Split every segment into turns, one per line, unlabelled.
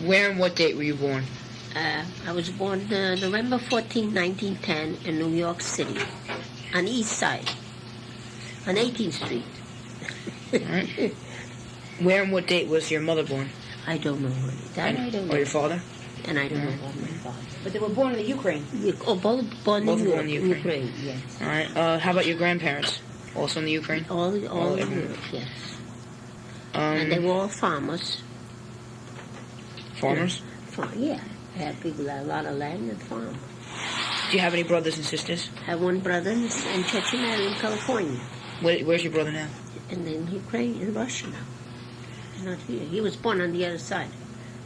Where and what date were you born?
I was born November 14, 1910 in New York City, on the East Side, on 18th Street.
All right. Where and what date was your mother born?
I don't know. I don't know.
Or your father?
And I don't know about my father.
But they were born in the Ukraine.
Both born
Both
in
born in Ukraine.
Ukraine, yes.
All right. How about your grandparents? Also in the Ukraine?
All in
everywhere.
Europe, yes. And they were all farmers.
Farmers?
Yeah. I had people that had a lot of land and farm.
Do you have any brothers and sisters?
I have one brother in Chechnya in California.
Where's your brother now?
And in Ukraine, in Russia now. He's not here. He was born on the other side.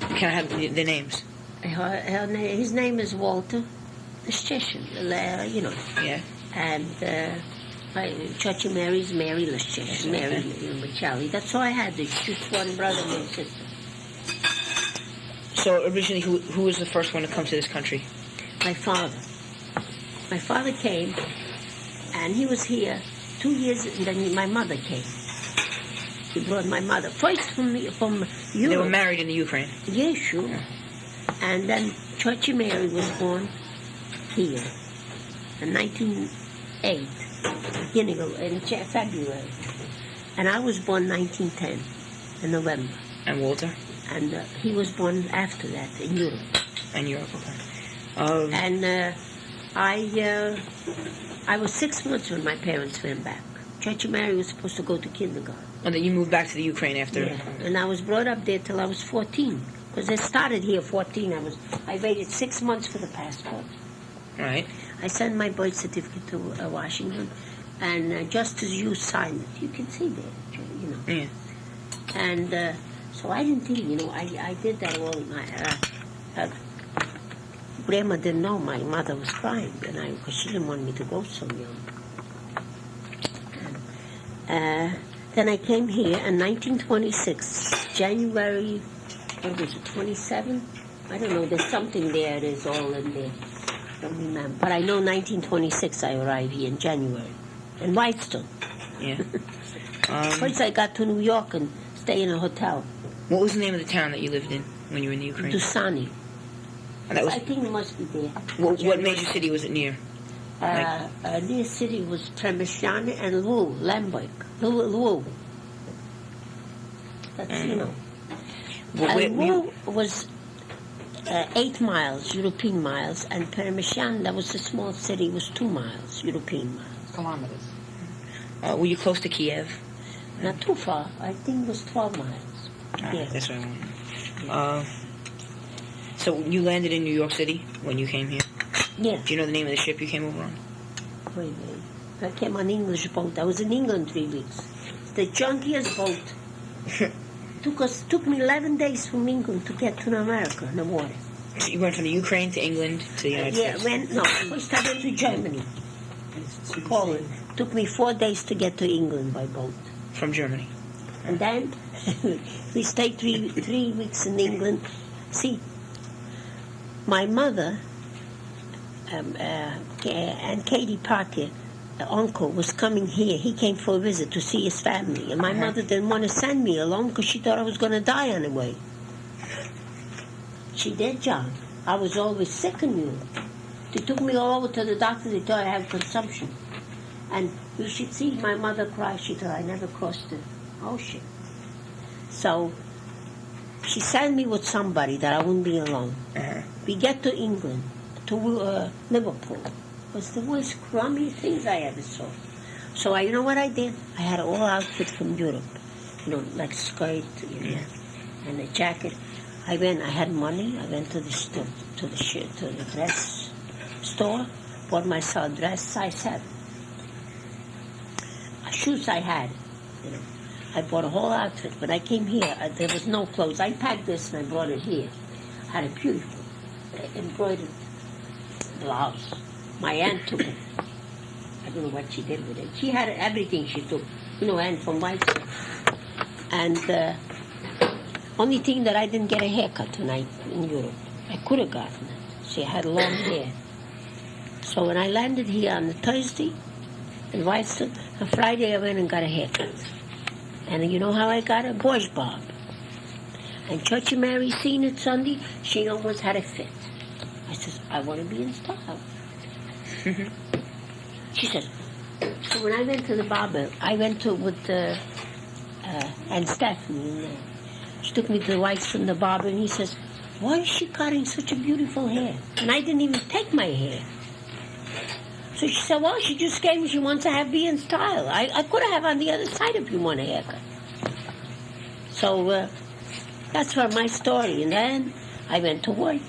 Can I have the names?
His name is Walter Lischeshin,
Yeah.
And Church Mary's Mary Lischeshin, Mary Machali. That's all I had. There's just one brother and one sister.
So originally, who was the first one to come to this country?
My father. My father came, and he was here 2 years, and then my mother came. He brought my mother. First from Europe.
They were married in the Ukraine?
Yeah, sure. Yeah. And then Church Mary was born here in 1908, beginning in February. And I was born 1910, in November.
And Walter?
And he was born after that in Europe.
In Europe, okay.
And I was 6 months when my parents went back. Church Mary was supposed to go to kindergarten.
And then you moved back to the Ukraine after?
Yeah, and I was brought up there till I was 14. Because I started here 14. I waited 6 months for the passport.
Right.
I sent my birth certificate to Washington, and just as you signed it, you can see there,
Yeah.
And so I didn't think, I did that all my. Grandma didn't know my mother was crying, because she didn't want me to go so young. Then I came here in 1926, January. What was it, 27? I don't know, there's something there that is all in there. I don't remember. But I know 1926 I arrived here in January. In Whitestone.
Yeah.
First I got to New York and stayed in a hotel.
What was the name of the town that you lived in when you were in the Ukraine?
Dusani.
And that was,
I think it must be there.
what major city was it near?
Near city was Tremeshani and Lwów, Lemberg. Lwów. That's, Lwów was 8 miles, European miles, and Peremyshan, that was a small city, was 2 miles, European miles.
Kilometers.
Were you close to Kiev?
Not too far. I think it was 12 miles. Yeah.
That's what I want. So you landed in New York City when you came here?
Yeah.
Do you know the name of the ship you came over on?
Wait. I came on an English boat. I was in England 3 weeks. The junkiest boat. Took me 11 days from England to get to America in the water.
So you went from the Ukraine to England to the United States?
First I went to Germany. Poland. Took me 4 days to get to England by boat.
From Germany?
And then we stayed three weeks in England. See, my mother and Katie Parker, uncle, was coming here. He came for a visit to see his family. And my mother didn't want to send me along because she thought I was going to die on the way. She did, John. I was always sick in Europe. They took me all over to the doctor. They thought I had consumption. And you should see my mother cry. She thought I never crossed the ocean. So she sent me with somebody that I wouldn't be alone. We get to England, to Liverpool. It was the most crummy things I ever saw. So you know what I did? I had an all outfit from Europe, like skirt, and a jacket. I had money. I went to the dress store, bought myself a dress size 7. Shoes I had, I bought a whole outfit. When I came here, there was no clothes. I packed this and I brought it here. I had a beautiful embroidered blouse. My aunt took it. I don't know what she did with it. She had everything she took. Aunt from Whitestone. And only thing that I didn't get a haircut tonight in Europe. I could have gotten it. She had long hair. So when I landed here on the Thursday in Whitestone, on Friday I went and got a haircut. And you know how I got it? Bosch Bob. And Church of Mary seen it Sunday, she almost had a fit. I says, I want to be in style. She says, so when I went to the barber, I went to with and Stephanie, and she took me to the wife from the barber, and he says, why is she cutting such a beautiful hair? And I didn't even take my hair. So she said, well, she just gave me, she wants to have be in style. I could have on the other side if you want a haircut. So that's for my story. And then I went to work.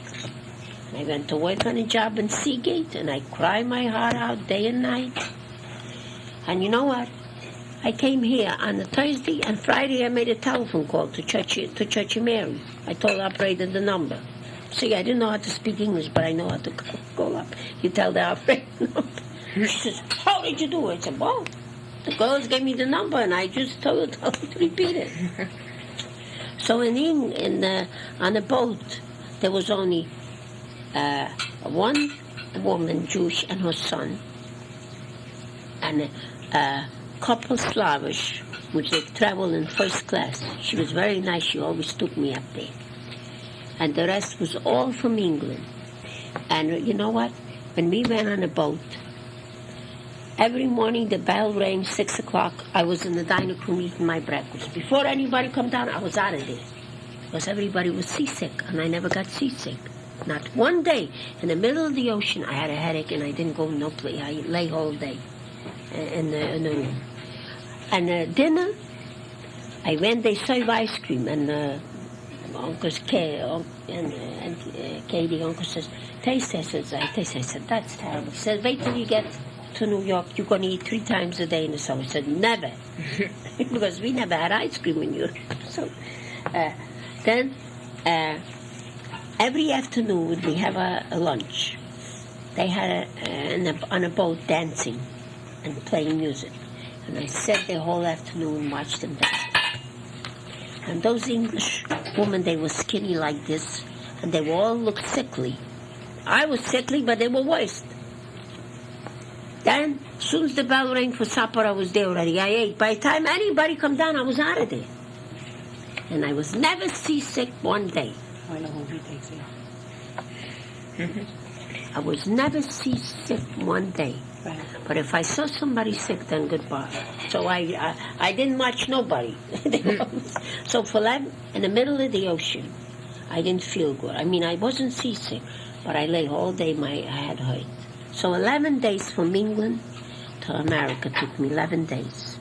I went to work on a job in Seagate, and I cried my heart out day and night. And you know what? I came here on a Thursday, and Friday I made a telephone call to Church of Mary. I told the operator the number. See, I didn't know how to speak English, but I know how to call up. You tell the operator the number. She says, how did you do it? I said, well, the girls gave me the number, and I just told her to repeat it. So on the boat, there was only one woman, Jewish, and her son, and a couple Slavish, which they traveled in first class. She was very nice. She always took me up there. And the rest was all from England. And you know what? When we went on a boat, every morning the bell rang 6 o'clock. I was in the dining room eating my breakfast. Before anybody come down, I was out of there. Because everybody was seasick, and I never got seasick. Not one day. In the middle of the ocean, I had a headache, and I didn't go no place. I lay all day in the room. And dinner, I went, they serve ice cream, and Uncle's Katie, Uncle says, taste it. I taste it. I said, that's terrible. He said, wait till you get to New York, you're going to eat 3 times a day in the summer. I said, never. Because we never had ice cream in Europe. So then every afternoon we have a lunch. They had on a boat dancing and playing music. And I sat the whole afternoon and watched them dance. And those English women, they were skinny like this, and they all looked sickly. I was sickly, but they were worse. Then, as soon as the bell rang for supper, I was there already. I ate. By the time anybody come down, I was out of there. And I was never seasick one day. I was never seasick one day. Right. But if I saw somebody sick, then goodbye. So I didn't watch nobody. So for that, in the middle of the ocean, I didn't feel good. I mean, I wasn't seasick, but I lay all day, my head hurt. So 11 days from England to America took me 11 days.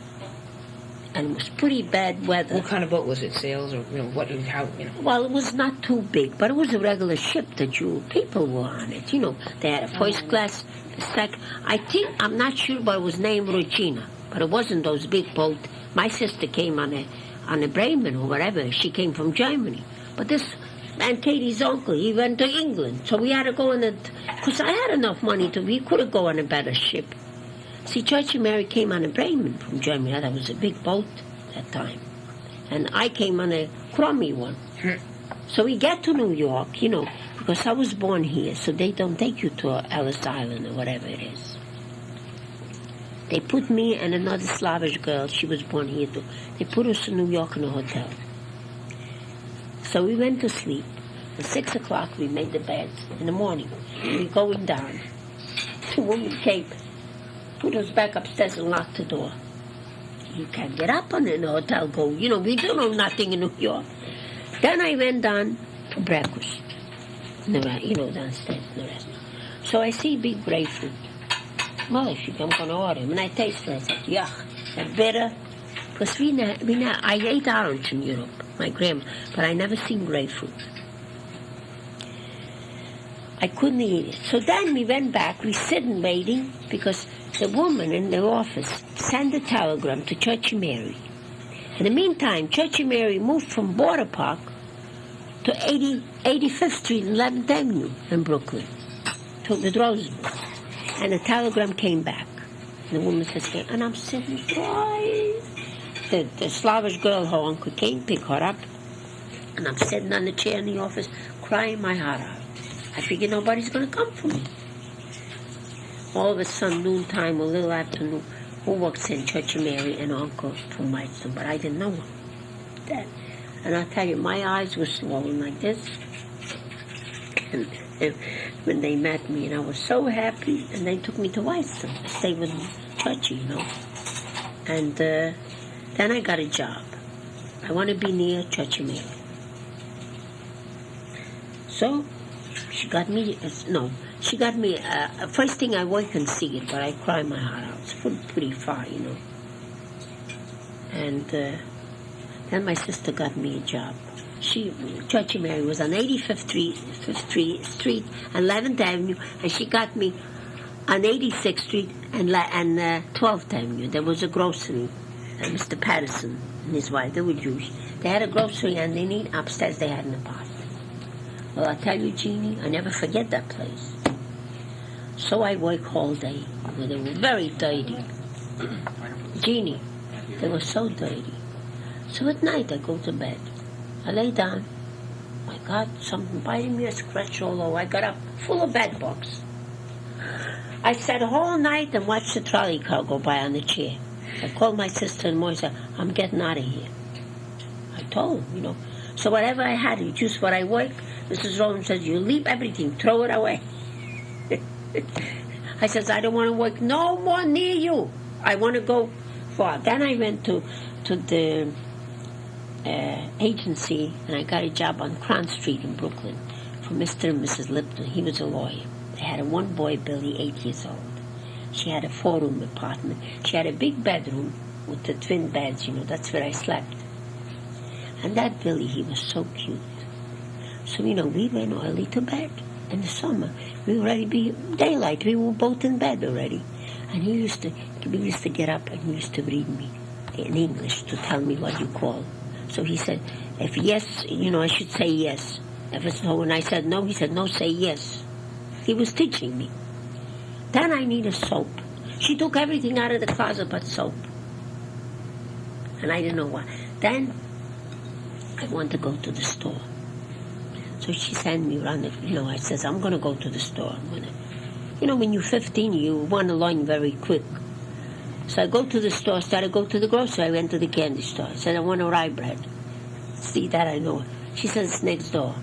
And it was pretty bad weather.
What kind of boat was it? Sails or how?
Well, it was not too big, but it was a regular ship. The Jew people were on it. They had a first class, I'm not sure, but it was named Regina. But it wasn't those big boats. My sister came on a Bremen or whatever. She came from Germany. But and Katie's uncle, he went to England. So we had to go because I had enough money we could go on a better ship. See, Church of Mary came on a Bremen from Germany. That was a big boat that time. And I came on a crummy one. So we get to New York, because I was born here, so they don't take you to Ellis Island or whatever it is. They put me and another Slavish girl, she was born here too. They put us in New York in a hotel. So we went to sleep. At 6 o'clock, we made the beds in the morning. We're going down. The woman came, put us back upstairs and locked the door. You can't get up on the hotel, we don't know nothing in New York. Then I went down for breakfast, downstairs in the restaurant. So I see big grapefruit. Well, I'm going to order them. And I tasted it. I said, yuck, they're bitter. Because I ate orange in Europe, my grandma, but I never seen grapefruit. I couldn't eat it. So then we went back, we sitting waiting, because the woman in the office sent a telegram to Church of Mary. In the meantime, Church of Mary moved from Border Park to 85th Street and 11th Avenue in Brooklyn, to the Rosenberg. And the telegram came back. And the woman says, and I'm sitting crying. The Slavish girl, her uncle, came, pick her up, and I'm sitting on the chair in the office, crying my heart out. I figured nobody's going to come for me. All of a sudden, noontime, a little afternoon, who walks in? Church of Mary and Uncle from Whitestone, but I didn't know him. Then And I tell you, my eyes were swollen like this. And when they met me, and I was so happy, and they took me to Whitestone. I stayed with Chachi, you know. And then I got a job. I want to be near Chachi Mary. So she got me, first thing I wake and see it, but I cry my heart out. It's pretty far, you know. And then my sister got me a job. Chachi Mary was on 85th Street and 11th Avenue, and she got me on 86th Street and 12th Avenue. There was a grocery, Mr. Patterson and his wife, they were Jewish. They had a grocery, and upstairs they had an apartment. Well, I tell you, Jeannie, I never forget that place. So I work all day. They were very dirty. Jeannie, they were so dirty. So at night I go to bed. I lay down. My God, something biting me, a scratch all over. I got up full of bed bugs. I sat all night and watched the trolley car go by on the chair. I called my sister and I said, I'm getting out of here. I told him, you know. So whatever I had, just what I work, Mrs. Rowland says, you leave everything, throw it away. I says, I don't want to work no more near you. I want to go far. Then I went to the agency, and I got a job on Crown Street in Brooklyn for Mr. and Mrs. Lipton. He was a lawyer. They had a one boy, Billy, 8 years old. She had a 4-room apartment. She had a big bedroom with the twin beds, you know, that's where I slept. And that Billy, he was so cute. So, you know, we went early to bed in the summer. We were already be daylight. We were both in bed already. And we used to get up and he used to read me in English to tell me what you call. So he said, if yes, you know, I should say yes. If it's no, and I said no, he said, no, say yes. He was teaching me. Then I need a soap. She took everything out of the closet but soap. And I didn't know why. Then I want to go to the store. So she sent me around, you know, I says, I'm going to go to the store. You know, when you're 15, you want to learn very quick. So I go to the store, started to go to the grocery. I went to the candy store. I said, I want a rye bread. See, that I know. She says, it's next door.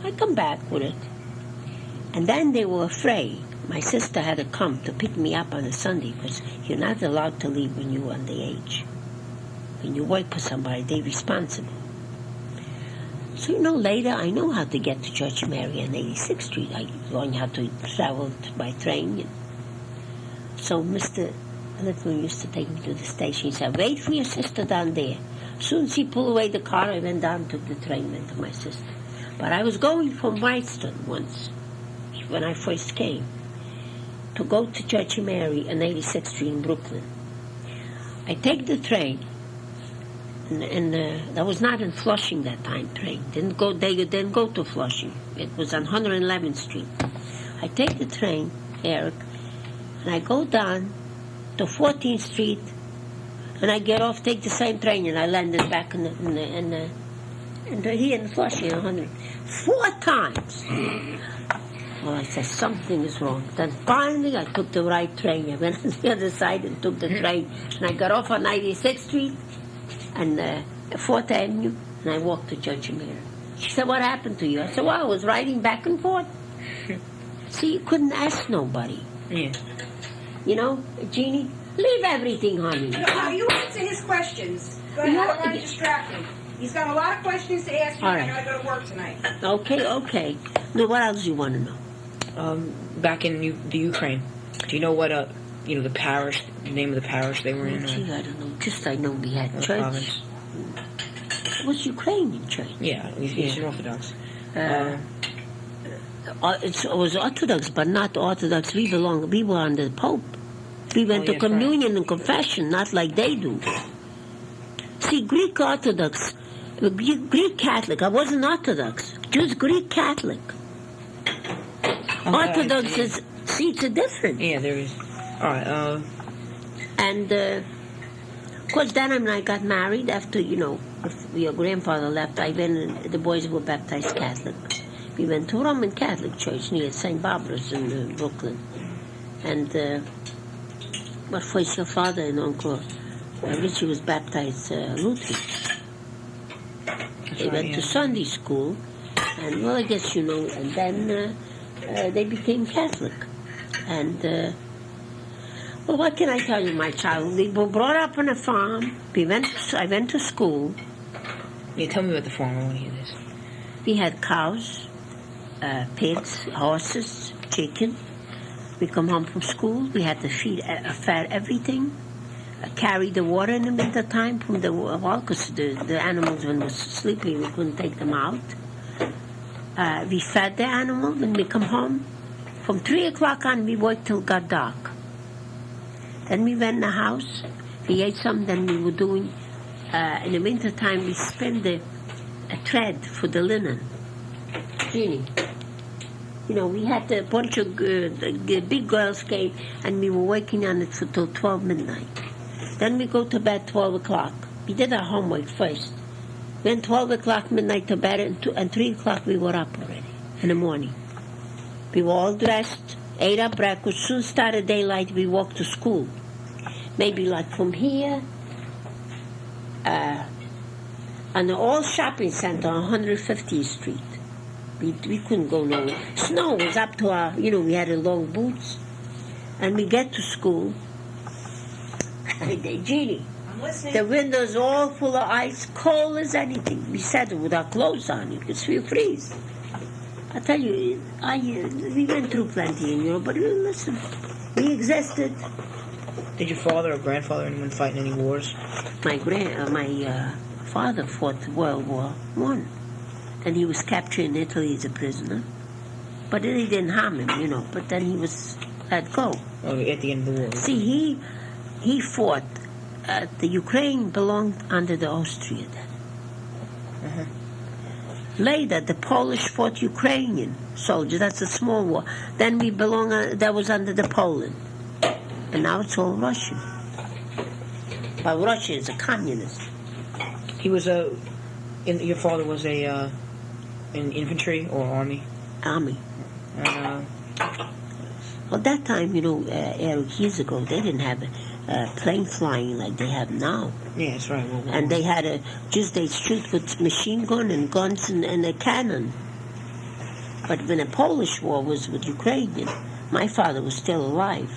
I come back with it. And then they were afraid. My sister had to come to pick me up on a Sunday because you're not allowed to leave when you're underage. When you work for somebody, they're responsible. So, you know, later I know how to get to Church Mary on 86th Street. I learned how to travel by train. So Mr. Little used to take me to the station. He said, wait for your sister down there. As soon as he pulled away the car, I went down, took the train, went to my sister. But I was going from Whitestone once, when I first came, to go to Church Mary on 86th Street in Brooklyn. I take the train, and that was not in Flushing that time, train. They didn't go to Flushing. It was on 111th Street. I take the train, Eric, and I go down to 14th Street, and I get off, take the same train, and I landed back here in Flushing, 100. 4 times. Well, I said, something is wrong. Then finally, I took the right train. I went on the other side and took the train, and I got off on 96th Street and 4th Avenue, and I walked to Church Mary. She said, what happened to you? I said, well, I was riding back and forth. See, you couldn't ask nobody.
Yeah.
You know, Jeannie, leave everything, honey.
No, you answer his questions. Go ahead, I don't want to distract him. He's got a lot of questions to ask you,
All
and
right.
I gotta go to work tonight.
Okay. Now, what else do you want to know?
Back in the Ukraine, do you know what the parish, the name of the parish they were in?
Gee, I don't know. Just I know we had church.
Province.
It was Ukrainian church.
Yeah, Eastern Orthodox.
It was Orthodox, but not Orthodox. We were under the Pope. We went to communion and confession, not like they do. See, Greek Orthodox, Greek Catholic, I wasn't Orthodox, just Greek Catholic. Orthodox is, see, it's a difference.
Yeah, there is. All right.
And, of course, then when I got married, after, your grandfather left, the boys were baptized Catholic. We went to Roman Catholic Church near St. Barbara's in Brooklyn. And, but first your father and Uncle Richie was baptized Lutheran. They went to Sunday school, and well, I guess you know. And then they became Catholic. And well, what can I tell you, my child? We were brought up on a farm. I went to school.
Yeah, tell me about the farm. I want to hear this.
We had cows, pigs, horses, chicken. We come home from school. We had to fed everything. Carry the water in the winter time from the well, because the animals when they were sleeping, we couldn't take them out. We fed the animal when we come home. From 3 o'clock on, we worked till it got dark. Then we went in the house. We ate something. Then we were doing in the winter time. We spun a thread for the linen. Jeannie. You know, we had a bunch of the big girls came, and we were working on it till 12 midnight. Then we go to bed 12 o'clock. We did our homework first. Then 12 o'clock midnight to bed, and 3 o'clock we were up already in the morning. We were all dressed, ate our breakfast. Soon started daylight, we walked to school. Maybe like from here, on the old shopping center on 150th Street. We couldn't go nowhere. Snow was up to our, we had the long boots. And we get to school. Jeannie,
I'm listening.
the windows all full of ice, cold as anything. We sat with our clothes on. You could feel freeze. I tell you, we went through plenty in Europe, but listen, we existed.
Did your father or grandfather anyone fight in any wars?
My father fought World War One. Then he was captured in Italy as a prisoner. But they didn't harm him, but then he was let go.
Oh, at the end of the war.
See, he fought. The Ukraine belonged under the Austria then.
Uh-huh.
Later, the Polish fought Ukrainian soldiers. That's a small war. Then we that was under the Poland. And now it's all Russian. Well, Russia is a communist.
He was your father was in infantry or army?
Army.
And,
Well, that time, Eric, years ago, they didn't have plane flying like they have now.
yeah, that's right.
And they had they shoot with machine gun and guns and a cannon. But when the Polish war was with Ukrainian, my father was still alive.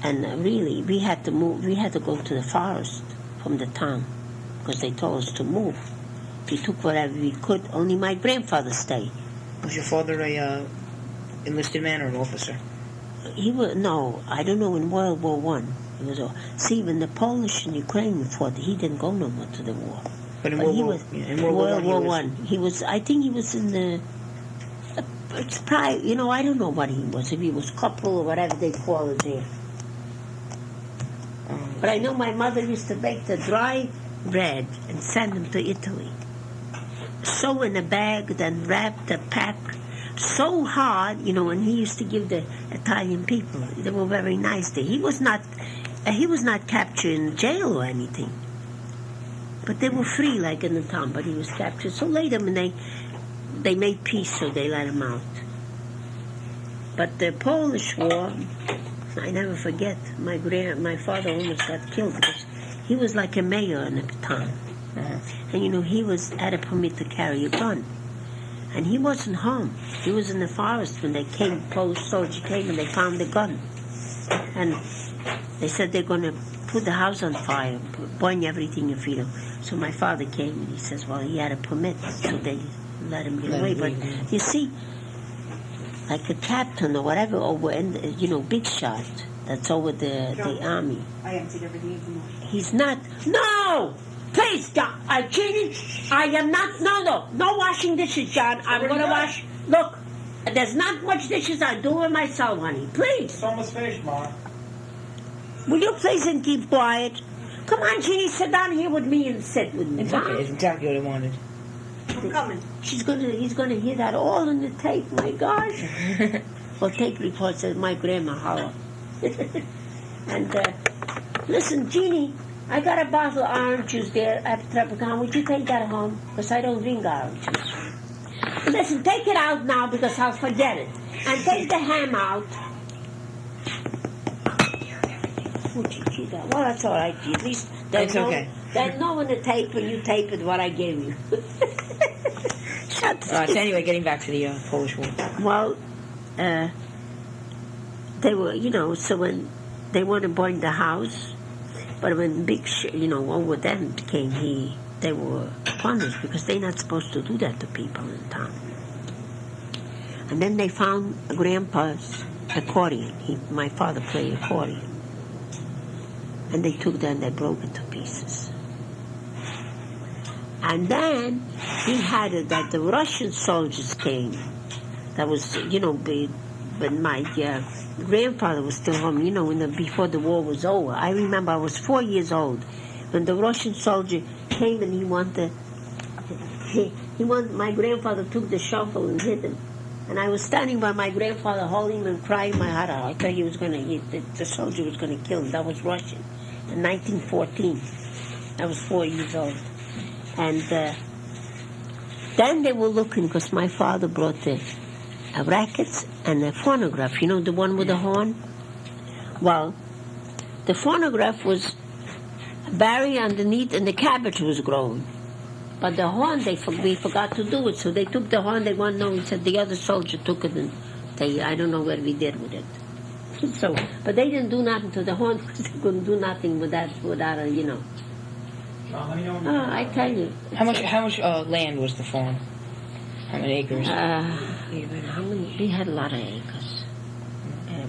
And really, we had to move. We had to go to the forest from the town because they told us to move. We took whatever we could. Only my grandfather stayed.
Was your father a enlisted man or an officer?
He was I don't know. In World War One, it was. See, when the Polish and Ukrainian fought, he didn't go no more to the war.
But in
World War One, he was. I think he was in the. It's probably I don't know what he was. If he was couple or whatever they call it there. But I know my mother used to bake the dry bread and send them to Italy. Sew in a bag, then wrap the pack so hard, and he used to give the Italian people. They were very nice there. He was not captured in jail or anything. But they were free, like in the town. But he was captured. So later, when they made peace, so they let him out. But the Polish War, I never forget. My father almost got killed because he was like a mayor in the town.
Uh-huh.
And he had a permit to carry a gun. And he wasn't home. He was in the forest when Polish soldiers came and they found the gun. And they said they're going to put the house on fire, burn everything in freedom. So my father came and he says, well, he had a permit, so they let him get away. But you see, like a captain or whatever over, big shot that's over the army.
I emptied everything in.
He's not. No! Please, John. Jeannie, I am not. No washing dishes, John. I'm going to wash. Look, there's not much dishes. I do it myself, honey. Please.
It's almost finished, Ma.
Will you please and keep quiet? Come on, Jeannie, sit down here with me and sit with me.
It's okay. It's exactly what I wanted.
I'm coming.
He's gonna hear that all on the tape. My gosh. Well, tape records says my grandma holler. And listen, Jeannie, I got a bottle of orange juice there at Tropicana. Would you take that home? Because I don't drink orange juice. Listen, take it out now because I'll forget it. And take the ham out. Well, that's all right. At least
It's okay.
There's no one to tape when you tape it what I gave you. Shut
So anyway, getting back to the Polish War.
Well, they were, so when they want to burn the house, but when over them came they were punished because they're not supposed to do that to people in town. And then they found Grandpa's accordion. My father played accordion. And they took that and they broke it to pieces. And then he had it that the Russian soldiers came. That was, but my grandfather was still home, before the war was over. I remember I was 4 years old when the Russian soldier came and my grandfather took the shovel and hit him. And I was standing by my grandfather holding him and crying my heart out. I thought the soldier was going to kill him. That was Russian. In 1914. I was 4 years old. And then they were looking because my father brought the rackets and the phonograph, the one with the horn. Well, the phonograph was buried underneath and the cabbage was growing. But the horn, we forgot to do it, so they took the horn. They want to know. He said the other soldier took it, and I don't know what we did with it. So, but they didn't do nothing to the horn because they couldn't do nothing without a. Oh, I tell you.
How much land was the farm? How many acres?
We had a lot of acres.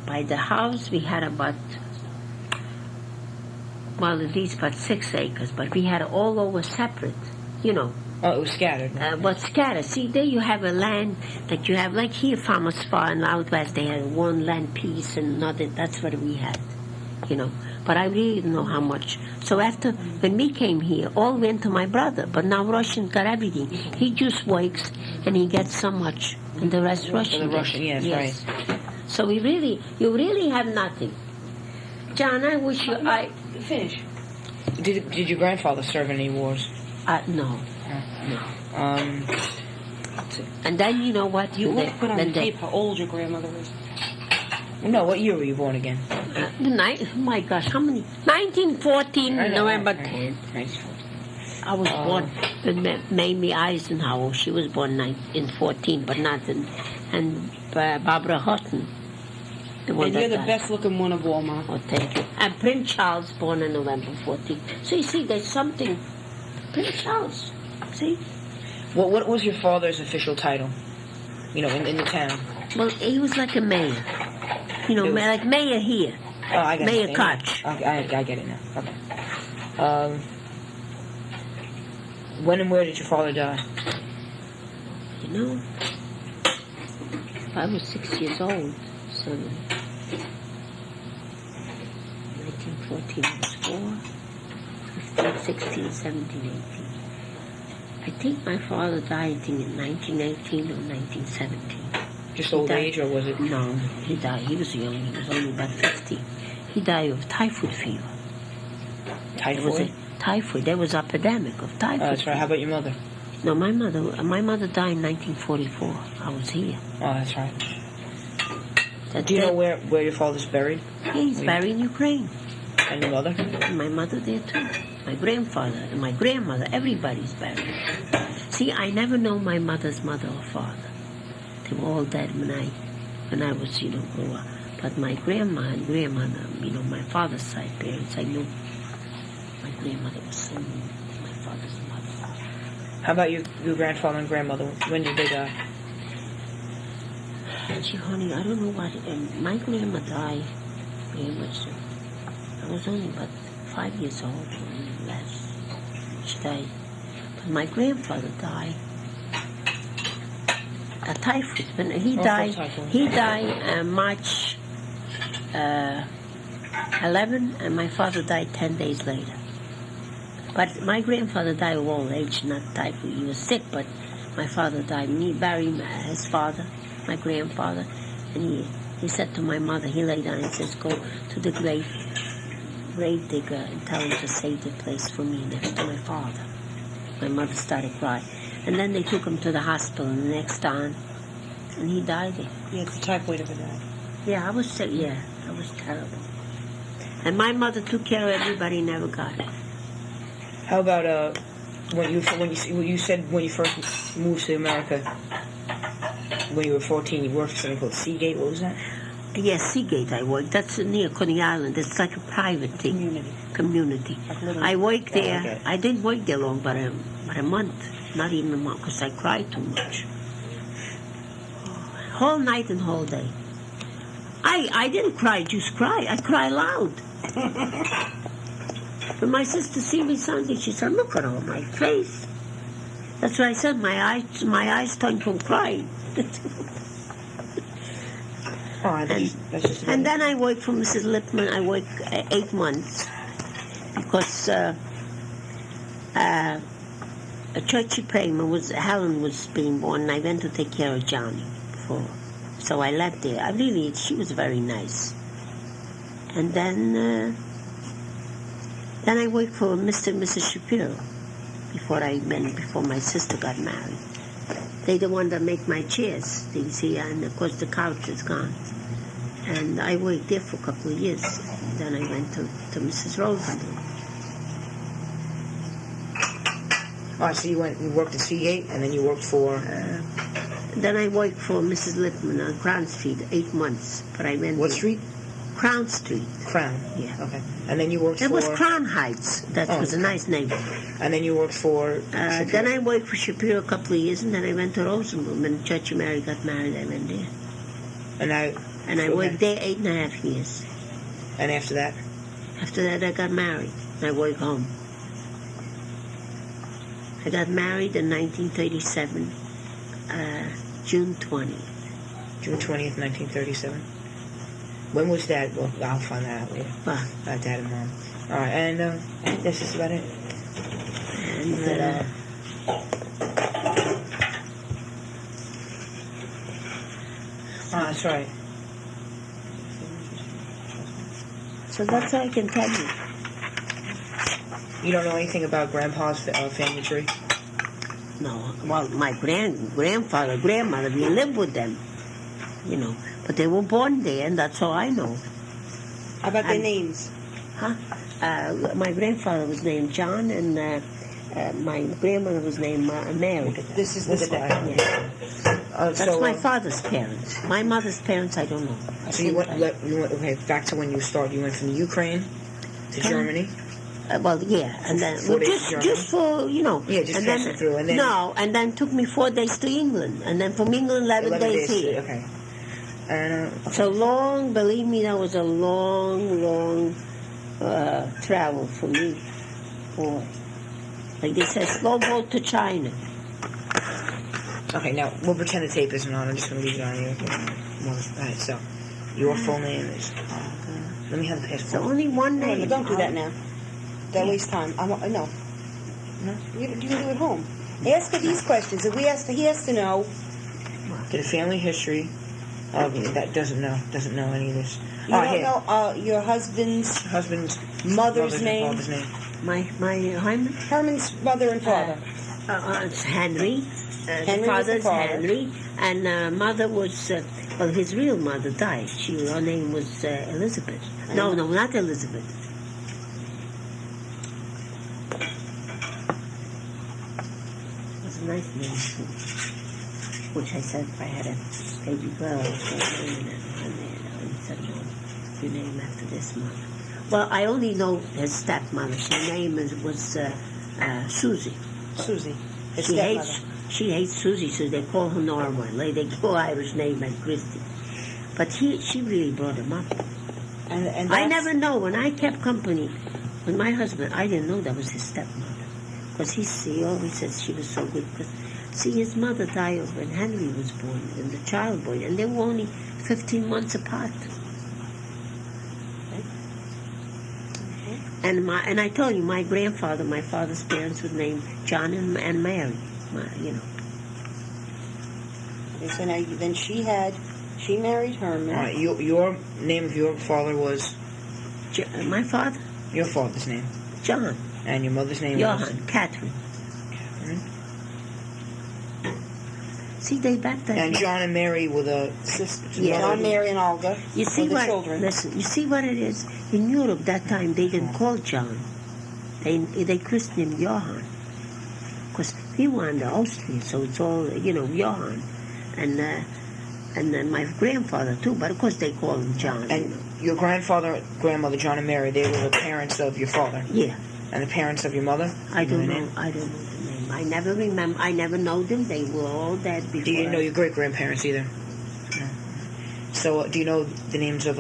By the house, we had about at least about 6 acres, but we had all over separate.
Oh, it was scattered.
But scattered. See, there you have a land that you have, like here, Farmers Farm in the out west, they had one land piece and another. That's what we had, But I really didn't know how much. So when we came here, all went to my brother. But now Russians got everything. He just works and he gets so much, and the rest Russian.
The Russian, yes, right.
So you really have nothing. John, I wish you.
Finish.
Did your grandfather serve in any wars?
No. And then you know what?
You want to put on the tape how old your grandmother was.
No, what year were you born again?
My gosh, how many? 1914, November 10.
1914.
I was born with Mamie Eisenhower. She was born in 14, but not in. And Barbara Hutton.
And you're the best looking one of all, Ma.
Oh, thank you. And Prince Charles, born on November 14. So you see, there's something. Prince Charles. See?
What was your father's official title? In the town.
Well, he was like a mayor. Like mayor here.
Oh, I get
Mayor
it.
Koch.
I get it now. Okay. When and where did your father die?
I was 6 years old. So 1914 was 4, 15, 16, 17, 18. I think my father died in 1918 or 1917.
Just old age, or was it?
No, he died. He was young. He was only about 50. He died of typhoid fever.
Typhoid?
Typhoid. There was epidemic of typhoid.
Oh, that's right. How about your mother?
No, my mother died in 1944. I was here.
Oh, that's right. Do you know where your father's buried?
He's buried in Ukraine.
And your mother?
And my mother there too. My grandfather and my grandmother. Everybody's buried. See, I never know my mother's mother or father. They were all dead when I was, grew up. But my grandma and grandmother, my father's side parents, I knew. My grandmother was so mean. My father's mother.
How about your grandfather and grandmother? When did they die?
Gee, honey, I don't know what. My grandma died very much. I was only about 5 years old or less. She died. But my grandfather died. A typhoid. When he died March 11, and my father died 10 days later. But my grandfather died of old age, not typhoid. He was sick, but my father died. And he buried his father, my grandfather, and he said to my mother, he lay down and says, go to the grave digger and tell him to save the place for me next to my father. My mother started crying. And then they took him to the hospital the next time, and he died there.
Yeah, the typhoid of it died.
Yeah, I was sick. Yeah, that was terrible. And my mother took care of everybody, never got it.
How about when you said when you first moved to America when you were 14, you worked for something called Seagate. What was that?
Yes, Seagate I worked. That's near Coney Island. It's like a private thing. Community. I worked there.
okay.
I didn't work there long, but a month. Not even a month, because I cried too much. Whole night and whole day. I didn't cry, just cry. I cry loud. When my sister see me Sunday, she said, "Look at all my face." That's why I said my eyes turned from crying. And then I worked for Mrs. Lipman. I worked 8 months because a churchy payment Helen was being born, and I went to take care of Johnny. So I left there. She was very nice. And then I worked for Mr. and Mrs. Shapiro before my sister got married. They the one that make my chairs, you see, and of course the couch is gone. And I worked there for a couple of years. Then I went to Mrs. Rosenblum.
Oh, so you worked at Seagate, and then you worked for...
Then I worked for Mrs. Lipman on Crown Street 8 months. But I went...
What street?
Crown Street.
Crown.
Yeah.
Okay. And then you worked
It
for...
was Crown Heights. That was a nice neighborhood.
And then you worked for...
Then I worked for Shapiro a couple of years, and then I went to Rosenblum. When Church of Mary got married, I went there.
And
I worked there 8.5 years.
And after that?
After that, I got married. I worked home. I got married in 1937, June 20th.
June 20th, 1937. When was that? Well, I'll find that out later.
Well,
About Dad and Mom. All right, and that's just about it.
And
that's right.
so that's all I can tell you.
You don't know anything about Grandpa's family tree?
No, well, my grandfather, grandmother, we lived with them, but they were born there, and that's all I know.
How about their names?
Huh? My grandfather was named John, and my grandmother was named Mary.
This is the step.
Yeah. That's my father's parents. My mother's parents, I don't know.
So you went, okay, back to when you started. You went from the Ukraine to Germany?
Well, yeah, and then just for
Yeah, just
and
passing through, and then
and then took me 4 days to England, and then from England 11 days here.
Okay. And
So long, believe me, that was a long travel for me. Boy, like they said, slow boat to China.
okay, now we'll pretend the tape isn't on. I'm just gonna leave it on you. All right, so your full name is. Let me have the passport.
So only one
No,
name.
don't do that now. Don't waste time. No. You can do it at home. Ask her these questions. If he has to know.
Get a family history. That doesn't know any of this.
You don't know your husband's mother's name.
Father's name.
My Herman.
Herman's mother and father.
It's Henry.
Henry was the
Father's
father.
Henry, and mother was his real mother died. Her name was Elizabeth. No, not Elizabeth. It was a nice name too. Which I said if I had a baby girl, I was going to name it. And he said, no, you name after this mother. Well, I only know his stepmother. Her name was Susie.
Susie. His
She
stepmother.
hates Susie, so they call her Norma. Like they go Irish name like Christy. But she really brought him up.
And
I never know. When I kept company with my husband, I didn't know that was his stepmother. Because he always says she was so good. Because, see, his mother died when Henry was born, and the child born, and they were only 15 months apart. And I told you, my grandfather, my father's parents were named John and Mary.
So now then she married Herman.
All right, your name of your father was?
My father?
Your father's name.
John.
And your mother's name
Johann,
was?
Catherine.
Catherine.
See, they back then.
And John and Mary were the sisters.
Yeah.
John, Mary, and Olga
You see
were the
what?
children.
Listen, you see what it is in Europe that time. They didn't call John. They christened him Johann. Because he wanted to Austria, so it's all, Johann. And then my grandfather, too, but of course they call him John.
And your grandfather, grandmother, John and Mary, they were the parents of your father?
Yeah.
And the parents of your mother?
I don't know the name. I never remember. I never know them. They were all dead before.
You didn't know your great-grandparents either? No. So, do you know the names of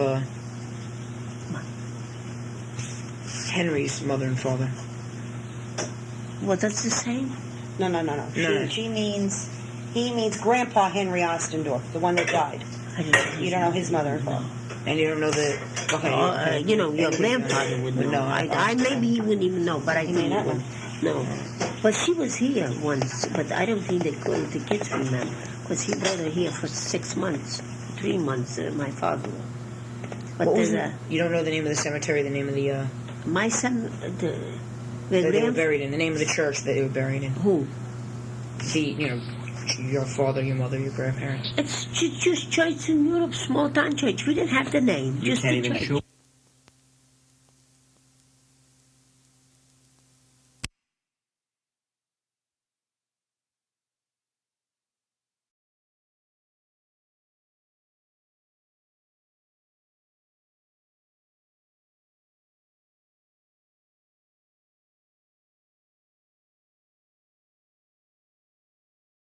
Henry's mother and father?
Well, that's the same?
No.
No.
He means Grandpa Henry Ostendorf, the one that died. You don't know his mother and father.
And you don't know the... Okay.
Your grandfather would know.
No,
I maybe he wouldn't even know, but I
You
think
may
he
not
would. No. But she was here once, but I don't think the kids remember. Because he brought her here for 6 months, 3 months, my father. But
you don't know the name of the cemetery, the name of the...
my son,
that they were buried in, the name of the church that they were buried in.
Who?
Your father, your mother, your grandparents.
It's just church in Europe, small town church. We didn't have the name, just the church.